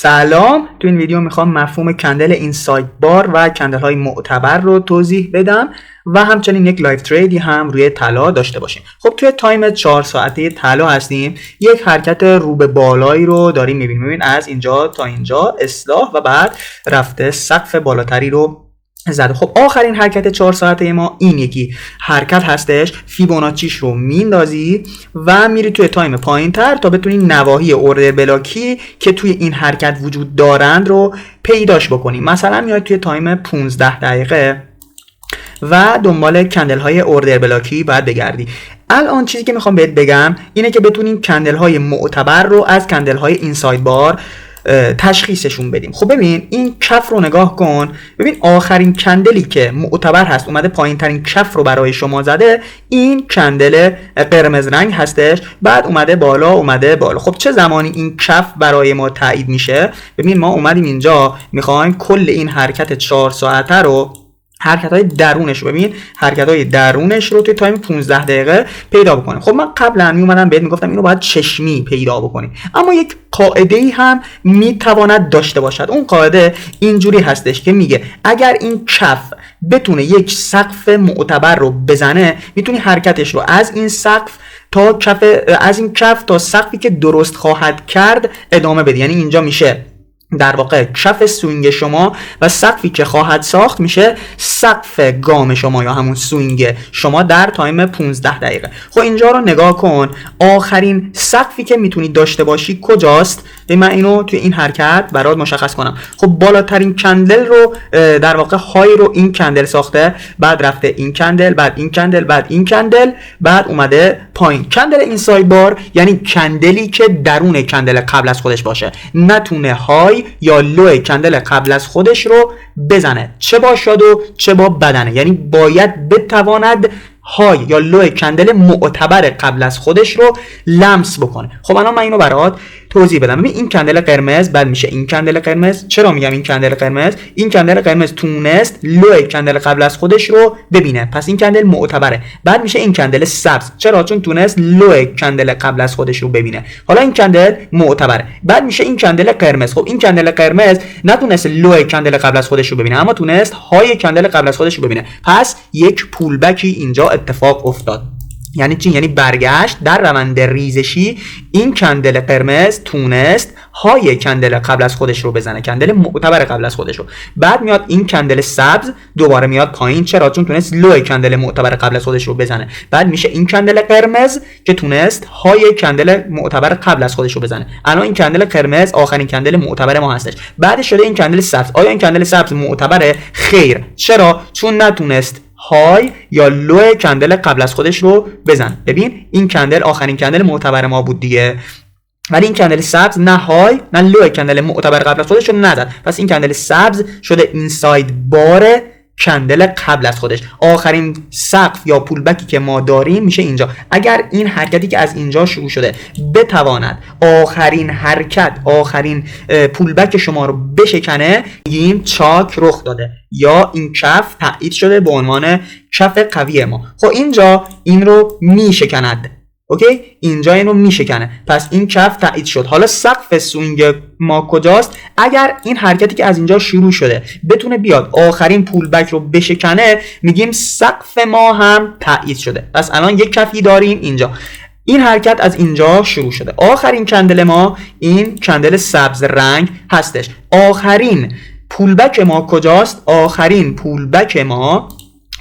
سلام، تو این ویدیو میخوام مفهوم کندل اینساید بار و کندل های معتبر رو توضیح بدم و همچنین یک لایف تریدی هم روی طلا داشته باشیم. خب توی تایم 4 ساعته طلا هستیم، یک حرکت رو به بالایی رو داریم میبینیم. ببین از اینجا تا اینجا اصلاح و بعد رفته سقف بالاتری رو زده. خب آخرین حرکت 4 ساعته ما این یکی حرکت هستش. فیبوناچیش رو میندازی و میری توی تایم پایین تر تا بتونی نواحی اوردر بلاکی که توی این حرکت وجود دارند رو پیداش بکنی. مثلا میاد توی تایم 15 دقیقه و دنبال کندل های اوردر بلاکی باید بگردی. الان چیزی که میخوام بهت بگم اینه که بتونیم کندل های معتبر رو از کندل های اینساید بار تشخیصشون بدیم. خب ببین این کف رو نگاه کن، ببین آخرین کندلی که معتبر هست اومده پایین ترین کف رو برای شما زده، این کندل قرمز رنگ هستش، بعد اومده بالا. خب چه زمانی این کف برای ما تایید میشه؟ ببین ما اومدیم اینجا میخوایم کل این حرکت 4 ساعته رو، حرکت‌های درونش رو، ببین حرکت‌های درونش رو توی تایم 15 دقیقه پیدا بکنیم. خب من قبلا میومدم بهت میگفتم اینو باید چشمی پیدا بکنیم، اما یک قاعده‌ای هم میتواند داشته باشد. اون قاعده اینجوری هستش که میگه اگر این کف بتونه یک سقف معتبر رو بزنه، میتونی حرکتش رو از این سقف تا کف تا سقفی که درست خواهد کرد ادامه بدی. یعنی اینجا میشه در واقع کف سوینگ شما و سقفی که خواهد ساخت میشه سقف گام شما یا همون سوینگ شما در تایم 15 دقیقه. خب اینجا رو نگاه کن، آخرین سقفی که میتونی داشته باشی کجاست؟ من اینو توی این حرکت برات مشخص کنم. خب بالاترین کندل رو در واقع های رو این کندل ساخته، بعد رفته این کندل، بعد این کندل، بعد این کندل، بعد اومده پایین. کندل اینساید بار یعنی کندلی که درون کندل قبل از خودش باشه، نتونه های یا لو کندل قبل از خودش رو بزنه، چه با شادو چه با بدنه. یعنی باید بتواند های یا لو کندل معتبر قبل از خودش رو لمس بکنه. خب الان من اینو برات توضیح بدم. ببین این کندل قرمز بعد میشه این کندل قرمز. چرا میگم این کندل قرمز؟ این کندل قرمز تونست لو کندل قبل از خودش رو ببینه، پس این کندل معتبره. بعد میشه این کندل سبز. چرا؟ چون تونست لو کندل قبل از خودش رو ببینه. حالا این کندل معتبره. بعد میشه این کندل قرمز. خب این کندل قرمز نتونست لو کندل قبل از خودش رو ببینه، اما تونست های کندل قبل از خودش رو ببینه. پس یک پول بکی اینجا اتفاق افتاد. یعنی چی؟ یعنی برگشت در روند ریزشی این کندل قرمز تونست های کندل قبل از خودش رو بزنه، کندل معتبر قبل از خودش رو. بعد میاد این کندل سبز دوباره میاد پایین. چرا؟ چون تونست لو کندل معتبر قبل از خودش رو بزنه. بعد میشه این کندل قرمز که تونست های کندل معتبر قبل از خودش رو بزنه. الان این کندل قرمز آخرین کندل معتبر ما هستش. بعدش شده این کندل سبز. آیا این کندل سبز معتبره؟ خیر. چرا؟ چون نتونست های یا لو کندل قبل از خودش رو بزن. ببین این کندل آخرین کندل معتبر ما بود دیگه، ولی این کندل سبز نه های نه لو کندل معتبر قبل از خودش رو نزد. پس این کندل سبز شده اینساید بار کندل قبل از خودش. آخرین سقف یا پول بکی که ما داریم میشه اینجا. اگر این حرکتی که از اینجا شروع شده بتواند آخرین حرکت، آخرین پول بک شما رو بشکنه، میگیم چاک رخ داده یا این کف تایید شده به عنوان کف قوی ما. خب اینجا این رو میشکند. اوکی، اینجا اینو میشکنه، پس این کف تایید شد. حالا سقف سوینگ ما کجاست؟ اگر این حرکتی که از اینجا شروع شده بتونه بیاد آخرین پول بک رو بشکنه، میگیم سقف ما هم تایید شده. پس الان یک کفی داریم اینجا. این حرکت از اینجا شروع شده. آخرین کندل ما این کندل سبز رنگ هستش. آخرین پول بک ما کجاست؟ آخرین پول بک ما،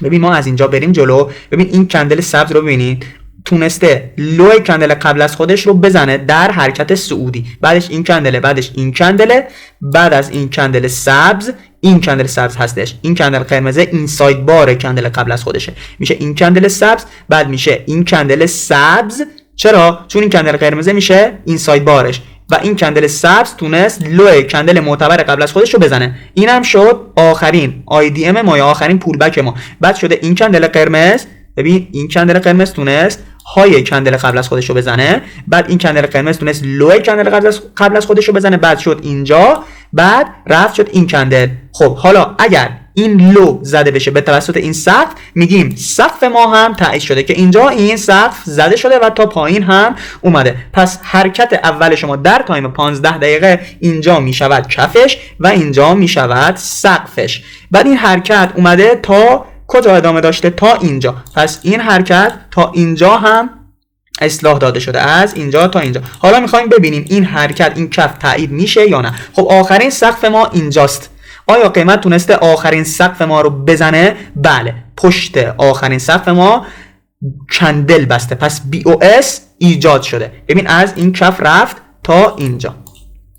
ببین ما از اینجا بریم جلو، ببین این کندل سبز رو ببینید تونسته لو کندل قبل از خودش رو بزنه در حرکت صعودی. بعدش این کندله، بعدش این کندله، بعد از این کندل سبز این کندل سبز هستش. این کندل قرمز اینساید بار کندل قبل از خودشه، میشه این کندل سبز، بعد میشه این کندل سبز. چرا؟ چون این کندل قرمز میشه اینساید بارش و این کندل سبز تونست لو کندل معتبر قبل از خودش رو بزنه. اینم شد آخرین IDM ما یا آخرین پول بک ما. بعد شده این کندل قرمز. ببین این کندل قرمز تونست های کندل قبل از خودش رو بزنه، بعد این کندل قرمز تونست لو کندل قبل از خودش رو بزنه، بعد شد اینجا، بعد رفت شد این کندل. خب حالا اگر این لو زده بشه به توسط این سقف، میگیم سقف ما هم تایید شده که اینجا این سقف زده شده و تا پایین هم اومده. پس حرکت اول شما در تایم 15 دقیقه اینجا میشود کفش و اینجا میشود سقفش. بعد این حرکت اومده تا کجا ادامه داشته؟ تا اینجا. پس این حرکت تا اینجا هم اصلاح داده شده، از اینجا تا اینجا. حالا میخوایم ببینیم این حرکت، این کف تایید میشه یا نه. خب آخرین سقف ما اینجاست. آیا قیمت تونسته آخرین سقف ما رو بزنه؟ بله، پشت آخرین سقف ما کندل بسته، پس BOS ایجاد شده. ببین از این کف رفت تا اینجا.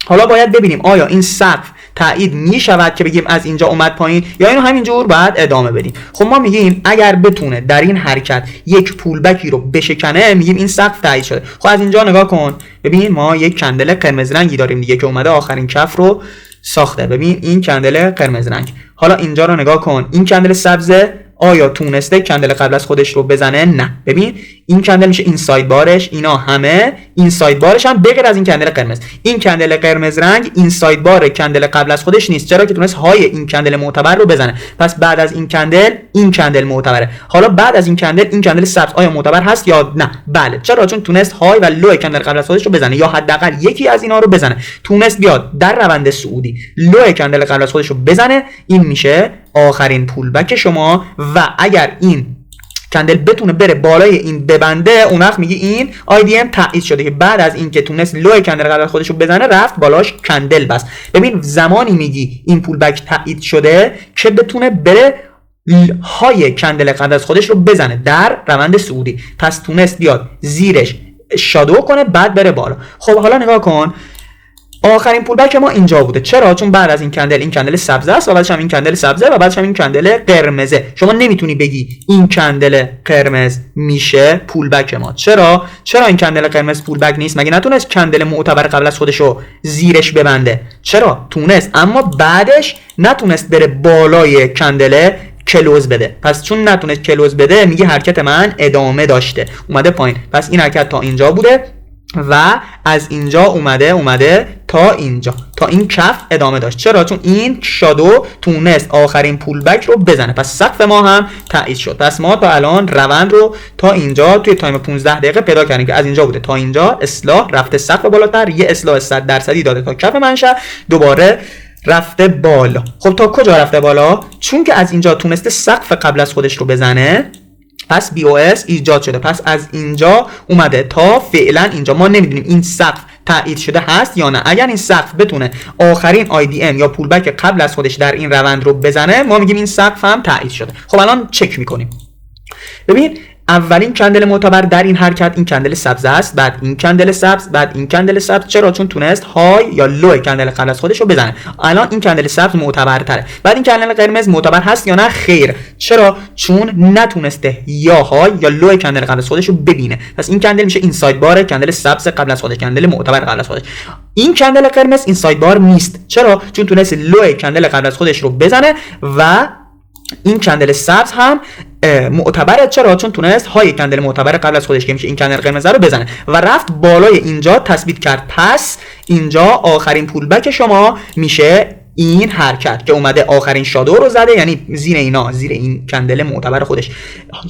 حالا باید ببینیم آیا این سقف تایید می شود که بگیم از اینجا اومد پایین، یا اینو همینجور باید ادامه بدیم. خب ما میگیم اگر بتونه در این حرکت یک پولبکی رو بشکنه، میگیم این سقف تایید شده. خب از اینجا نگاه کن، ببین ما یک کندل قرمز رنگی داریم دیگه که اومده آخرین کف رو ساخته. ببین این کندل قرمز رنگ. حالا اینجا رو نگاه کن، این کندل سبزه آیا تونسته کندل قبل از خودش رو بزنه؟ نه. ببین این کندل میشه این ساید بارش، اینا همه این ساید بارش هم بغیر از این کندل قرمز. این کندل قرمز رنگ این ساید بار کندل قبل از خودش نیست، چرا که تونست های این کندل معتبر رو بزنه. پس بعد از این کندل معتبره. حالا بعد از این کندل سبز آیا معتبر هست یا نه؟ بله. چرا؟ چون تونست های و لو کندل قبل از خودش رو بزنه، یا حداقل یکی از اینا رو بزنه. تونست بیاد در روند صعودی لو کندل قبل از خودش رو بزنه. این میشه آخرین پولبک شما. و اگر این کندل بتونه بره بالای این ببنده، اون وقت میگی این IDM تایید شده که بعد از این که تونست لوی کندل قبل از خودش رو بزنه، رفت بالاش کندل بست. ببین زمانی میگی این پولبک تایید شده که بتونه بره های کندل قبل از خودش رو بزنه در روند صعودی. پس تونست بیاد زیرش شادو کنه بعد بره بالا. خب حالا نگاه کن، آخرین پولبک ما اینجا بوده. چرا؟ چون بعد از این کندل سبزه است و بعدش هم این کندل سبزه و بعدش هم این کندل قرمزه. شما نمیتونی بگی این کندل قرمز میشه پولبک ما. چرا این کندل قرمز پولبک نیست؟ مگه نتونست کندل معتبر قبل از خودشو زیرش ببنده؟ چرا تونست، اما بعدش نتونست بره بالای کندل کلوز بده. پس چون نتونست کلوز بده، میگه حرکت من ادامه داشته، اومده پایین. پس این حرکت تا اینجا بوده و از اینجا اومده تا اینجا، تا این کف ادامه داشت. چرا؟ چون این شادو تونست آخرین پولبک رو بزنه. پس سقف ما هم تایید شد. پس ما تا الان روند رو تا اینجا توی تایم 15 دقیقه پیدا کردیم که از اینجا بوده تا اینجا اصلاح، رفته سقف بالاتر، یه اصلاح 100% داده تا کف منشأ، دوباره رفته بالا. خب تا کجا رفته بالا؟ چون که از اینجا تونسته سقف قبل از خودش رو بزنه، پس BOS ایجاد شده. پس از اینجا اومده تا فعلا اینجا. ما نمیدونیم این سقف تایید شده هست یا نه. اگر این سقف بتونه آخرین IDM یا پولبک قبل از خودش در این روند رو بزنه، ما میگیم این سقف هم تایید شده. خب الان چک میکنیم. ببین اولین کندل معتبر در این حرکت این کندل سبز است، بعد این کندل سبز، بعد این کندل سبز. چرا؟ چون تونست های یا لو کندل قبل از خودش رو بزنه. الان این کندل سبز معتبرتره. بعد این کندل قرمز معتبر هست یا نه؟ خیر. چرا؟ چون نتونسته یا های یا لو کندل قبل از خودش رو ببینه. پس این کندل میشه این ساید بار کندل سبز قبل از خودش، کندل معتبر قبل از خودش. این کندل قرمز این ساید بار نیست. چرا؟ چون تونست لو کندل قبل از خودش رو بزنه و این کندل سبز هم معتبره. چرا؟ چون تونست های کندل معتبر قبل از خودش که میشه این کندل قرمز رو بزنه و رفت بالای اینجا تثبیت کرد. پس اینجا آخرین پولبک شما میشه این حرکت که اومده آخرین شادو رو زده، یعنی زیر این کندل معتبر خودش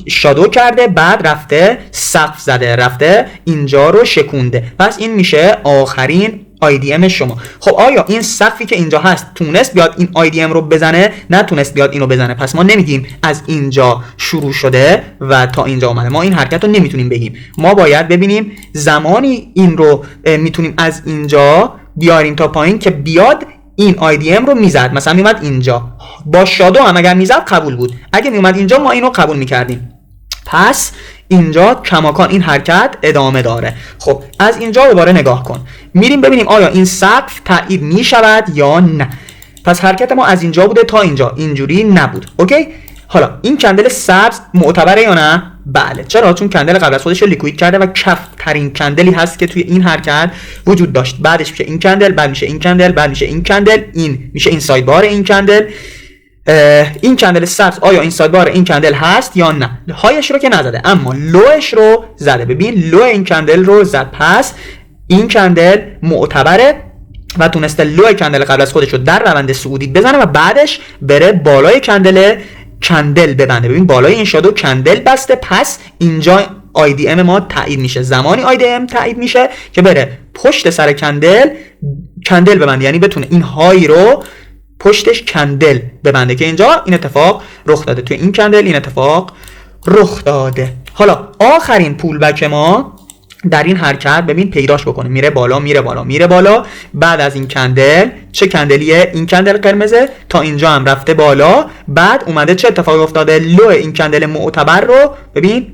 شادو کرده، بعد رفته سقف زده، رفته اینجا رو شکونده. پس این میشه آخرین IDM شما. خب آیا این سقفی که اینجا هست تونست بیاد این IDM رو بزنه؟ نتونست بیاد اینو بزنه. پس ما نمیگیم از اینجا شروع شده و تا اینجا اومده. ما این حرکت رو نمیتونیم بگیم. ما باید ببینیم زمانی این رو میتونیم از اینجا بیاریم تا پایین که بیاد این IDM رو میزد. مثلا میومد اینجا با شادو هم اگر میزد قبول بود. اگه میومد اینجا ما اینو قبول میکردیم. پس اینجا کماکان این حرکت ادامه داره. خب از اینجا دوباره نگاه کن، میریم ببینیم آیا این سقف تایید میشود یا نه. پس حرکت ما از اینجا بوده تا اینجا، اینجوری نبود. اوکی؟ حالا این کندل سبز معتبره یا نه؟ بله. چرا؟ چون کندل قبل از خودش رو لیکوید کرده و کف ترین کندلی هست که توی این حرکت وجود داشت. بعدش میشه این کندل، بعد میشه این کندل، بعد میشه این کندل، این میشه این ساید بار این کندل. این کندل سبز آیا این ساید بار این کندل هست یا نه؟ هایش رو که نزده اما لوش رو زده. ببین لو این کندل رو زد. پس این کندل معتبره و تونسته لو کندل قبل از خودش رو در روند صعودی بزنه و بعدش بره بالای کندل ببنده. ببین بالای این شادو کندل بسته، پس اینجا IDM ما تایید میشه. زمانی IDM تایید میشه که بره پشت سر کندل ببنده، یعنی بتونه این های رو پشتش کندل ببنده که اینجا این اتفاق رخ داده. توی این کندل این اتفاق رخ داده. حالا آخرین پول بک ما در این حرکت ببین پیداش بکنه، میره بالا میره بالا میره بالا. بعد از این کندل، چه کندلیه؟ این کندل قرمزه، تا اینجا هم رفته بالا. بعد اومده چه اتفاقی افتاده؟ لو این کندل معتبر رو ببین،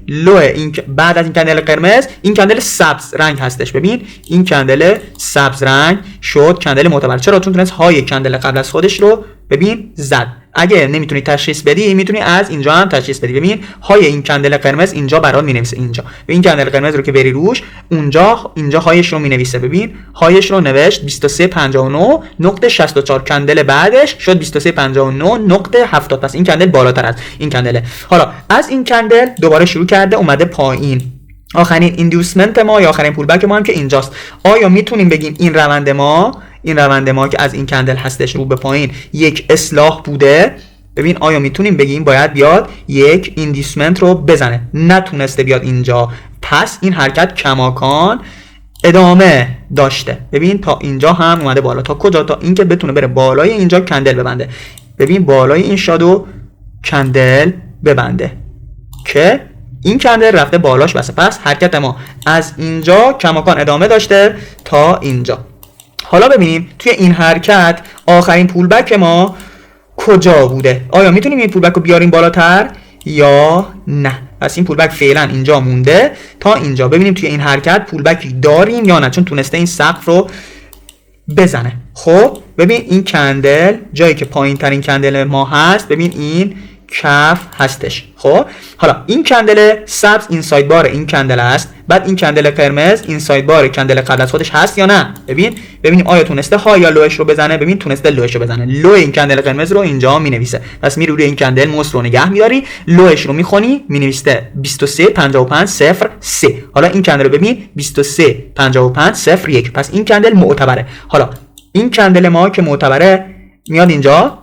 بعد از این کندل قرمز این کندل سبز رنگ هستش. ببین این کندل سبز رنگ شد کندل معتبر. چرا؟ چون تونست های کندل قبل از خودش رو ببین زد. اگه نمیتونی تشخیص بدی میتونی از اینجا هم تشخیص بدی. ببین های این کندل قرمز اینجا برات مینویسه. اینجا به این کندل قرمز رو که بری روش، اینجا هایش رو مینویسه. ببین هایش رو نوشت 2359.64. کندل بعدش شد 2359.70. پس این کندل بالاتر از این کندله. حالا از این کندل دوباره شروع کرده اومده پایین. آخرین ایندیوسمنت ما یا آخرین پول بک ما هم که اینجاست. آیا میتونیم بگیم این روند ما که از این کندل هستش رو به پایین یک اصلاح بوده؟ ببین آیا میتونیم بگیم باید بیاد یک ایندیوسمنت رو بزنه؟ نتونسته بیاد اینجا، پس این حرکت کماکان ادامه داشته. ببین تا اینجا هم اومده بالا. تا کجا؟ تا اینکه بتونه بره بالای اینجا کندل ببنده. ببین بالای این شادو کندل ببنده که این کندل رفته بالاش بسته. پس حرکت ما از اینجا کماکان ادامه داشته تا اینجا. حالا ببینیم توی این حرکت آخرین پول بک ما کجا بوده؟ آیا میتونیم این پول بک رو بیاریم بالاتر یا نه؟ پس این پول بک فعلا اینجا مونده تا اینجا. ببینیم توی این حرکت پول بکی داریم یا نه، چون تونسته این سقف رو بزنه. خب ببین این کندل جایی که پایین ترین کندل ما هست، ببین این کف هستش. خب حالا این کندل سبز این ساید بار این کندل است، بعد این کندل قرمز این ساید بار کندل قبل از خودش هست یا نه؟ ببینیم آیا تونسته های یا لوش رو بزنه. ببین تونسته لوش رو بزنه. لو این کندل قرمز رو اینجا می نویسه. پس میری روی این کندل موس رو نگه میداری، لوش رو میخونی، می نویسه 2355.03. حالا این کندل رو ببین 2355.01. پس این کندل معتبره. حالا این کندل ما که معتبره میاد اینجا،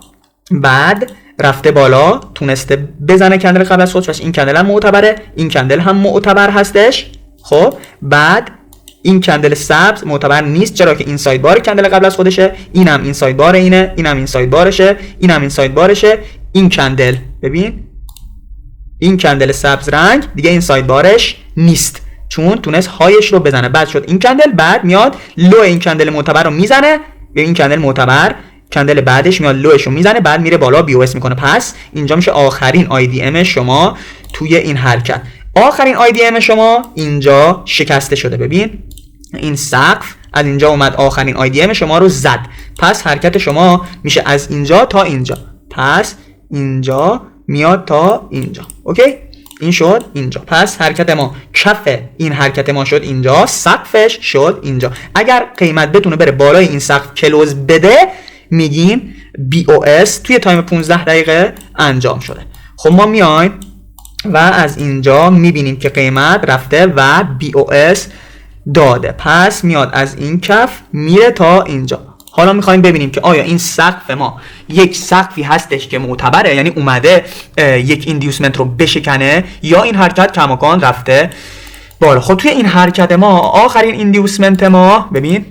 بعد رفته بالا تونسته بزنه کندل قبل از خودش. پس این کندل هم معتبره، این کندل هم معتبر هستش. خب بعد این کندل سبز معتبر نیست، چرا که این ساید بار کندل قبل از خودشه، اینم این ساید بار اینه، اینم این ساید بارشه، اینم این ساید بارشه. این کندل ببین این کندل سبز رنگ دیگه این ساید بارش نیست، چون تونست هایش رو بزنه. بعد شد این کندل، بعد میاد لو این کندل معتبر رو میزنه. به این کندل معتبر کندل بعدش میاد لوش رو میزنه، بعد میره بالا BOS میکنه. پس اینجا میشه آخرین IDM شما توی این حرکت. آخرین IDM شما اینجا شکسته شده. ببین این سقف از اینجا اومد آخرین IDM شما رو زد. پس حرکت شما میشه از اینجا تا اینجا. پس اینجا میاد تا اینجا. اوکی؟ این شد اینجا. پس حرکت ما کف این حرکت ما شد اینجا، سقفش شد اینجا. اگر قیمت بتونه بره بالای این سقف کلوز بده، میگیم BOS توی تایم 15 دقیقه انجام شده. خب ما میایم و از اینجا میبینیم که قیمت رفته و BOS داده. پس میاد از این کف میره تا اینجا. حالا میخوایم ببینیم که آیا این سقف ما یک سقفی هستش که معتبره، یعنی اومده یک ایندیوسمنت رو بشکنه، یا این حرکت کماکان رفته بالا. خب توی این حرکت ما آخرین ایندیوسمنت ما ببین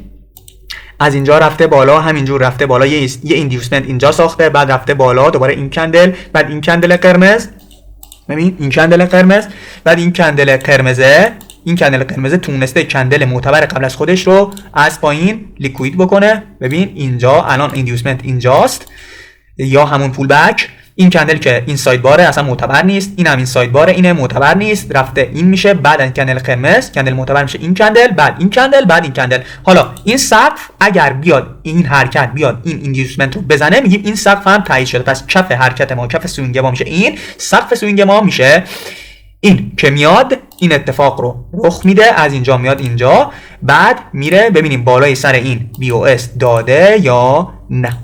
از اینجا رفته بالا، همینجور رفته بالا، یه ایندیوسمنت اینجا ساخته، بعد رفته بالا دوباره این کندل، بعد این کندل قرمز. ببین این کندل قرمز، بعد این کندل قرمزه. این کندل قرمز تونسته کندل معتبر قبل از خودش رو از پایین لیکوید بکنه. ببین اینجا الان ایندیوسمنت اینجاست یا همون پول بک. این کندل که این ساید باره اصلا معتبر نیست، این هم این ساید باره اینه معتبر نیست، رفته این میشه، بعد این کندل قرمز کندل معتبر میشه این کندل، بعد این کندل، بعد این کندل. حالا این سقف اگر بیاد این حرکت بیاد این ایندیوسمنت رو بزنه، میگیم این سقف هم تایید شده. پس کف حرکت ما، کف سوینگ ما میشه این، سقف سوینگ ما میشه این که میاد این اتفاق رو رخ میده. از اینجا میاد اینجا، بعد میره ببینیم بالای سر این BOS داده یا نه.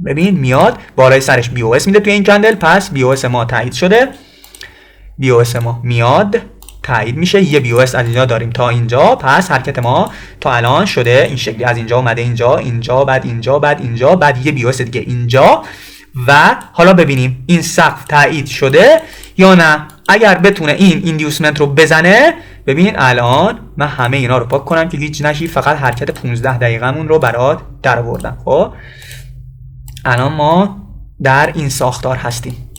ببین میاد بالای سرش BOS میده توی این کندل. پس BOS ما تایید شده. BOS ما میاد تایید میشه. یه بی او اس از اینجا داریم تا اینجا. پس حرکت ما تا الان شده این شکلی، از اینجا اومده اینجا بعد اینجا بعد اینجا بعد یه بی او اس دیگه اینجا. و حالا ببینیم این سقف تایید شده یا نه. اگر بتونه این ایندیوسمنت رو بزنه، ببین الان من همه اینا رو پاک کنم که هیچ نشی، فقط حرکت 15 دقیقه‌مون رو برات در آوردم. خب الان ما در این ساختار هستیم.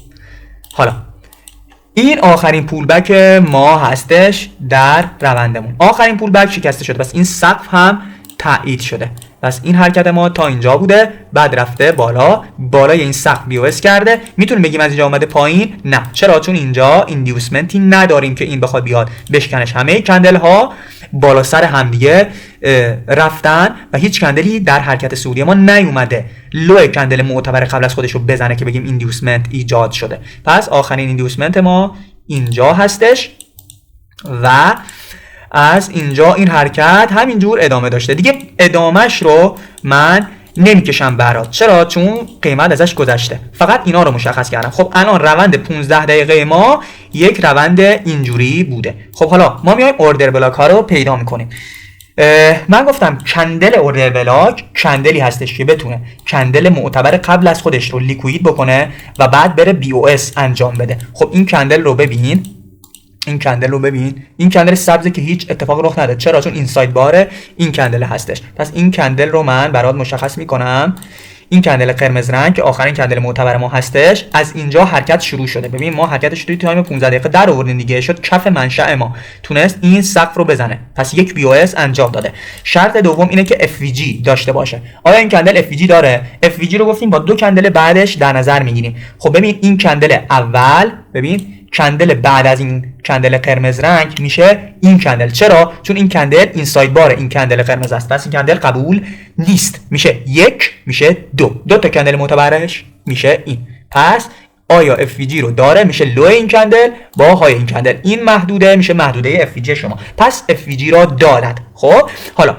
حالا این آخرین پولبک ما هستش در روندمون. آخرین پولبک شکسته شده، پس این سقف هم تایید شده. پس این حرکت ما تا اینجا بوده، بعد رفته بالا، بالای این سقف بی او اس کرده. میتونیم بگیم از اینجا اومده پایین؟ نه. چرا؟ چون اینجا ایندیوسمنتی نداریم که این بخواد بیاد بشکنش. همه کندل ها بالا سر همدیگه رفتن و هیچ کندلی در حرکت صعودی ما نیومده لو کندل معتبر قبل از خودش رو بزنه که بگیم ایندیوسمنت ایجاد شده. پس آخرین ایندیوسمنت ما اینجا هستش و از اینجا این حرکت همینجور ادامه داشته. دیگه ادامهش رو من نمیکشم برات. چرا؟ چون قیمت ازش گذشته. فقط اینا رو مشخص کردم. خب الان روند 15 دقیقه ما یک روند اینجوری بوده. خب حالا ما میایم اوردر بلاک ها رو پیدا میکنیم. من گفتم کندل اوردر بلاک کندلی هستش که بتونه کندل معتبر قبل از خودش رو لیکوید بکنه و بعد بره بی او اس انجام بده. خب این کندل رو ببین، این کندل سبزه که هیچ اتفاق رخ نداد. چرا؟ چون اینساید بار این کندل هستش. پس این کندل رو من برات مشخص میکنم. این کندل قرمز رنگ که آخرین کندل معتبر ما هستش، از اینجا حرکت شروع شده. ببین ما حرکتش توی تایم 15 دقیقه در آوردیم دیگه، شد کف منشأ ما، تونست این سقف رو بزنه. پس یک بی او اس انجام داده. شرط دوم اینه که اف وی جی داشته باشه. آیا این کندل اف وی جی داره؟ اف وی جی رو گفتیم با دو کندل بعدش در نظر میگیریم. خب ببین این کندل اول، ببین کندل بعد از این کندل قرمز رنگ میشه این کندل. چرا؟ چون این کندل اینساید بار این کندل قرمز است. پس این کندل قبول نیست. میشه یک، میشه دو تا کندل معتبرش میشه این. پس آیا اف وی جی رو داره؟ میشه لو این کندل با های این کندل. این محدوده میشه محدوده اف وی جی شما. پس اف وی جی را دارد. خب حالا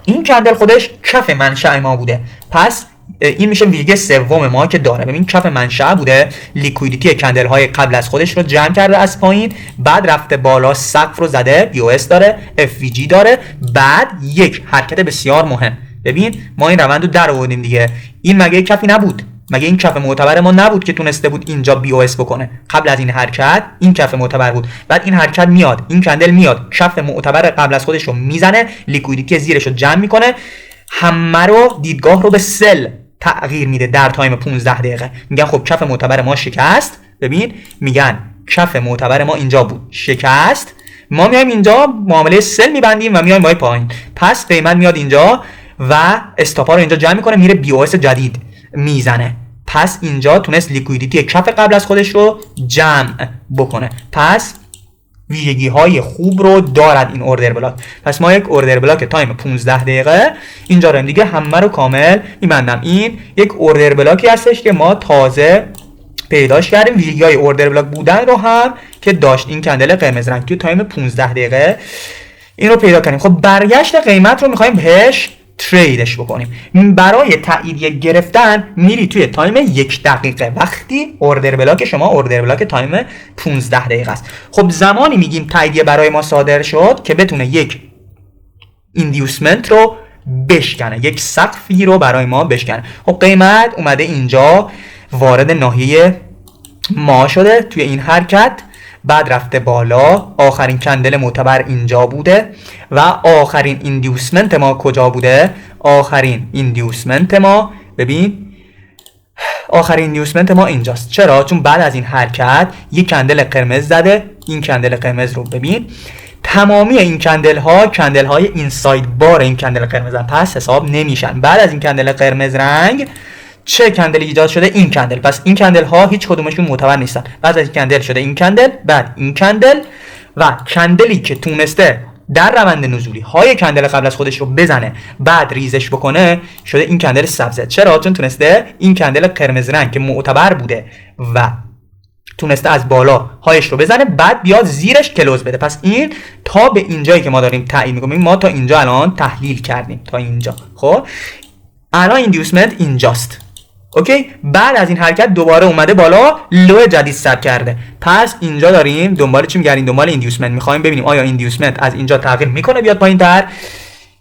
این کندل خودش کف منشأ ما بوده. پس این میشه ویژگی سوم ما که داره. ببین کف منشأ بوده، لیکویدیتی کندل های قبل از خودش رو جمع کرده از پایین، بعد رفته بالا سقف رو زده، بی او اس داره، اف وی جی داره، بعد یک حرکت بسیار مهم. ببین ما این روند رو در آوردیم دیگه. این مگه کفی نبود؟ مگه این کف معتبر ما نبود که تونسته بود اینجا بی او اس بکنه؟ قبل از این حرکت این کف معتبر بود. بعد این حرکت میاد، این کندل میاد، کف معتبر قبل از خودش رو میزنه، لیکویدیتی زیرش رو جمع میکنه، همه رو دیدگاه رو به سل تغییر میده در تایم 15 دقیقه. میگن خب کف معتبر ما شکست. ببین میگن کف معتبر ما اینجا بود، شکست. ما میایم اینجا معامله سل میبندیم و میایم وای پایین. پس قیمت میاد اینجا و استاپا رو اینجا جمع میکنه، میره بی او اس جدید میزنه. پس اینجا تونست لیکویدیتی کف قبل از خودش رو جمع بکنه. پس ویژگی های خوب رو دارد این اوردر بلاک. پس ما یک اوردر بلاک تایم 15 دقیقه اینجا رو دیگه همه رو کامل میبندم. این یک اوردر بلاکی هستش که ما تازه پیداش کردیم. ویژگی های اوردر بلاک بودن رو هم که داشت این کندل قرمز رنگ توی تایم 15 دقیقه این رو پیدا کردیم. خب برگشت قیمت رو میخوایم بهش تریدش بکنیم. برای تاییدیه گرفتن میری توی تایم 1 دقیقه، وقتی اوردر بلاک شما اوردر بلاک تایم 15 دقیقه است. خب زمانی میگیم تاییدیه برای ما صادر شد که بتونه یک ایندیوسمنت رو بشکنه، یک سقفی رو برای ما بشکنه. خب قیمت اومده اینجا وارد ناحیه ما شده توی این حرکت، بعد رفته بالا. آخرین کندل معتبر اینجا بوده و آخرین ایندیوسمنت ما کجا بوده؟ آخرین ایندیوسمنت ما، ببین آخرین ایندیوسمنت ما اینجاست. چرا؟ چون بعد از این حرکت یک کندل قرمز زده. این کندل قرمز رو ببین، تمامی این کندل های اینساید بار این کندل قرمز پس حساب نمیشن. بعد از این کندل قرمز رنگ چه کندلی ایجاد شده؟ این کندل. پس این کندل ها هیچ کدومشون معتبر نیستن. بعد از این کندل شده این کندل، بعد این کندل و کندلی که تونسته در روند نزولی های کندل قبل از خودش رو بزنه بعد ریزش بکنه شده این کندل سبزه. چرا؟ چون تونسته این کندل قرمز رنگ که معتبر بوده و تونسته از بالا هایش رو بزنه بعد بیاد زیرش کلوز بده. پس این تا به اینجایی که ما داریم تعیین می‌کنیم، ما تا اینجا الان تحلیل کردیم تا اینجا. خب الان ایندیوسمنت اینجاست. اوکی. بعد از این حرکت دوباره اومده بالا، لو جدید ثبت کرده. پس اینجا داریم دنبال چی میگردیم؟ دنبال ایندیوسمنت میخوایم ببینیم آیا ایندیوسمنت از اینجا تغییر میکنه بیاد پایین‌تر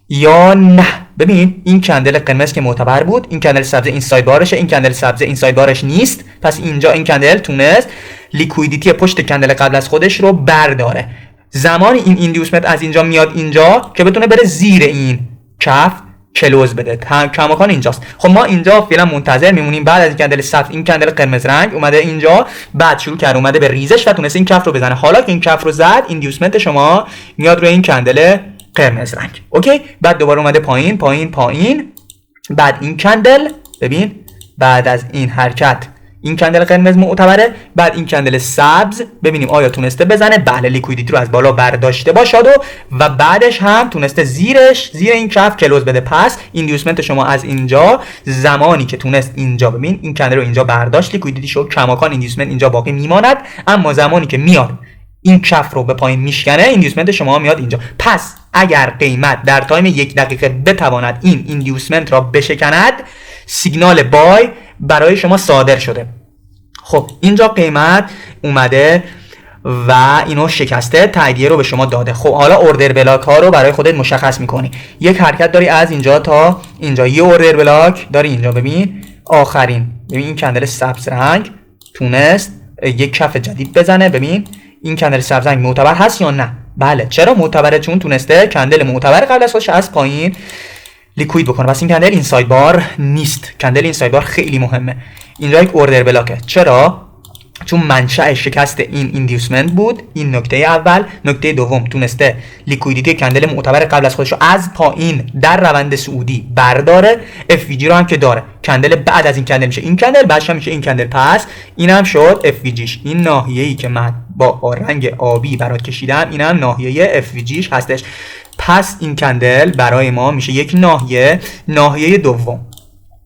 یا نه. ببین این کندل قرمز که معتبر بود، این کندل سبز اینساید بارشه، این کندل سبز اینساید بارش نیست. پس اینجا این کندل تونست لیکویدیتی پشت کندل قبل از خودش رو برداره. زمانی این ایندیوسمنت از اینجا میاد اینجا که بتونه بره زیر این کف کلوز بده. کماکان اینجاست. خب ما اینجا فعلا منتظر میمونیم. بعد از این کندل سبز، این کندل قرمز رنگ اومده اینجا، بعد شروع کرد اومده به ریزش و تونست این کف رو بزنه. حالا که این کف رو زد، ایندیوسمنت شما میاد روی این کندل قرمز رنگ. اوکی. بعد دوباره اومده پایین پایین پایین. بعد این کندل، ببین بعد از این حرکت این کندل قرمز معتبره، بعد این کندل سبز ببینیم آیا تونسته بزنه. بله، لیکویدیتی رو از بالا برداشته با شادو و بعدش هم تونسته زیر این کف کلوز بده. پس ایندیوسمنت شما از اینجا زمانی که تونست اینجا، ببین این کندل رو اینجا برداشت، لیکویدیتی شو کماکان ایندیوسمنت اینجا باقی میماند. اما زمانی که میاد این کف رو به پایین میشکنه، ایندیوسمنت شما میاد اینجا. پس اگر قیمت در تایم 1 دقیقه بتواند این ایندیوسمنت را بشکند، سیگنال بای برای شما صادر شده. خب اینجا قیمت اومده و اینو شکسته، تاییدیه رو به شما داده. خب حالا اوردر بلاک ها رو برای خودت مشخص میکنی. یک حرکت داری از اینجا تا اینجا، یه اوردر بلاک داری اینجا. ببین آخرین، ببین این کندل سبز رنگ تونست یک کف جدید بزنه. ببین این کندل سبز رنگ معتبر هست یا نه؟ بله. چرا معتبره؟ چون تونسته کندل معتبر قبل از خودش از پایین لیکوید بکنه. پس این کندل اینساید بار نیست. کندل اینساید بار خیلی مهمه. اینجا یک اوردر بلاکه. چرا؟ چون منشأ شکست این ایندیوسمنت بود. این نکته اول. نکته دوم، تونسته لیکویدیتی کندل معتبر قبل از خودش رو از پایین در روند صعودی برداره. اف وی جی رو هم که داره. کندل بعد از این کندل میشه این کندل، بعدش هم میشه این کندل. پس اینم شد اف وی جیش. این ناحیه‌ای که من با رنگ آبی برات کشیدم، اینم ناحیه اف وی جیش هستش. پس این کندل برای ما میشه یک ناحیه دوم.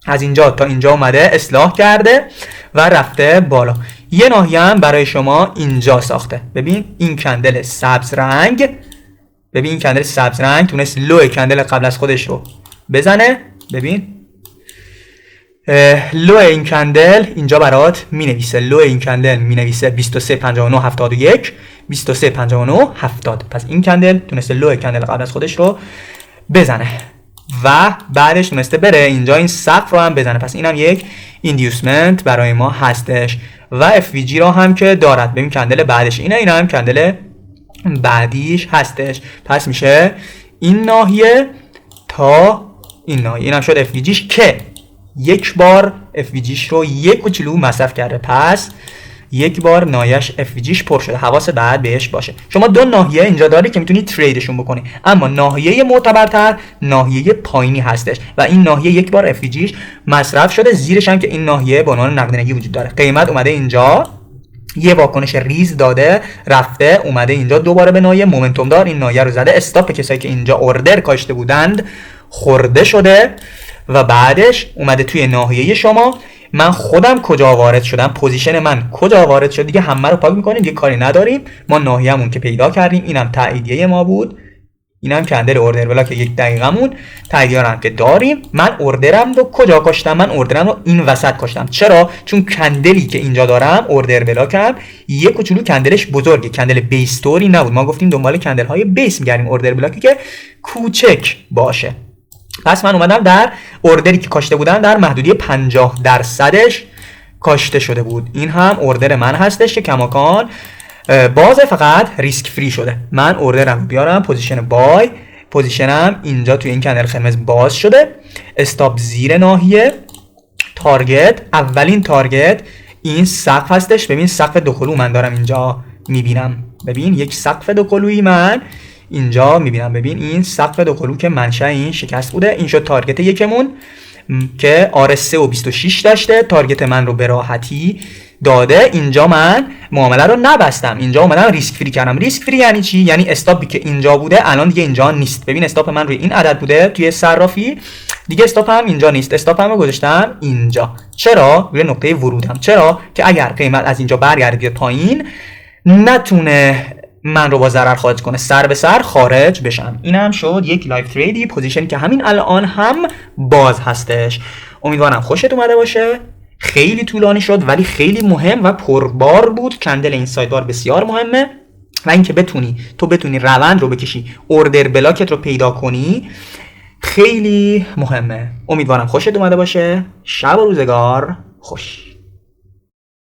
از اینجا تا اینجا اومده اصلاح کرده و رفته بالا. یه ناحیه هم برای شما اینجا ساخته. ببین این کندل سبز رنگ، ببین این کندل سبز رنگ تونست لو کندل قبل از خودش رو بزنه. ببین لو این کندل اینجا برات می نویسه. لو این کندل می نویسه 23.59.71 23.59.70. پس این کندل تونسته لو کندل قبل از خودش رو بزنه و بعدش تونسته بره اینجا این سقف رو هم بزنه. پس اینم یک ایندیوسمنت برای ما هستش و اف وی جی رو هم که دارد. ببین کندل بعدش اینه، این هم کندل بعدیش هستش. پس میشه این ناحیه تا این ناحیه. اینم شد اف وی جیش که یک بار اف وی جیش رو یک کوچولو مصرف کرده. پس یک بار ناحیه‌اش اف وی جیش پر شده. حواس بعد بهش باشه. شما دو ناحیه اینجا داری که میتونی تریدشون بکنی، اما ناحیه معتبرتر ناحیه پایینی هستش و این ناحیه یک بار اف وی جیش مصرف شده. زیرش هم که این ناحیه به عنوان نقدینگی وجود داره. قیمت اومده اینجا یه واکنش ریز داده، رفته اومده اینجا دوباره به ناحیه مومنتوم دار این ناحیه رو زده. استاپ کسایی که اینجا اوردر کاشته بودند خورده شده و بعدش اومده توی ناحیه شما. من خودم کجا وارد شدم، پوزیشن من کجا وارد شد، دیگه همه رو پاک میکنیم، دیگه کاری نداریم. ما ناحیه‌مون که پیدا کردیم، اینم تاییدیه ما بود، اینم کندل اوردر بلاک 1 دقیقه‌مون، تاییدیه رو هم که داریم. من اوردرم رو کجا کاشتم؟ من اوردرم رو این وسط کاشتم. چرا؟ چون کندلی که اینجا دارم اوردر بلاکم یه کوچولو کندلش بزرگه، کندل بیستوری نبود. ما گفتیم دنبال کندل های بیس میگردیم، اوردر بلاکی که کوچک باشه. پس من اومدم در اوردری که کاشته بودم در محدودی 50% کاشته شده بود. این هم اوردر من هستش که کماکان باز فقط ریسک فری شده. من اوردرم بیارم پوزیشن بای، پوزیشنم اینجا توی این کندل قرمز باز شده. استاپ زیر ناحیه، تارگت، اولین تارگت این سقف هستش. ببین سقف دو کلو من دارم اینجا میبینم. ببین یک سقف دو کلویی من اینجا میبینم. ببین این سقف دو کلو که منشأ این شکست بوده. این شد تارگت یکمون که RS3 و 26 داشته. تارگت من رو به راحتی داده. اینجا من معامله رو نبستم، اینجا اومدم ریسک فری کردم. ریسک فری یعنی چی؟ یعنی استاپی که اینجا بوده الان دیگه اینجا نیست. ببین استاپ من روی این عدد بوده توی صرافی، دیگه استاپ هم اینجا نیست. استاپ هم رو گذاشتم اینجا. چرا؟ روی نقطه ورودم. چرا؟ که اگر قیمت از اینجا برگرده بیاد پایین، نتونه من رو با ضرر خارج کنه، سر به سر خارج بشم. این هم شد یک لایو تریدی، پوزیشنی که همین الان هم باز هستش. امیدوارم خوشت اومده باشه. خیلی طولانی شد ولی خیلی مهم و پربار بود. کندل اینساید بار بسیار مهمه و اینکه بتونی روند رو بکشی، اوردر بلاکت رو پیدا کنی، خیلی مهمه. امیدوارم خوشت اومده باشه. شب و روزگار خوش.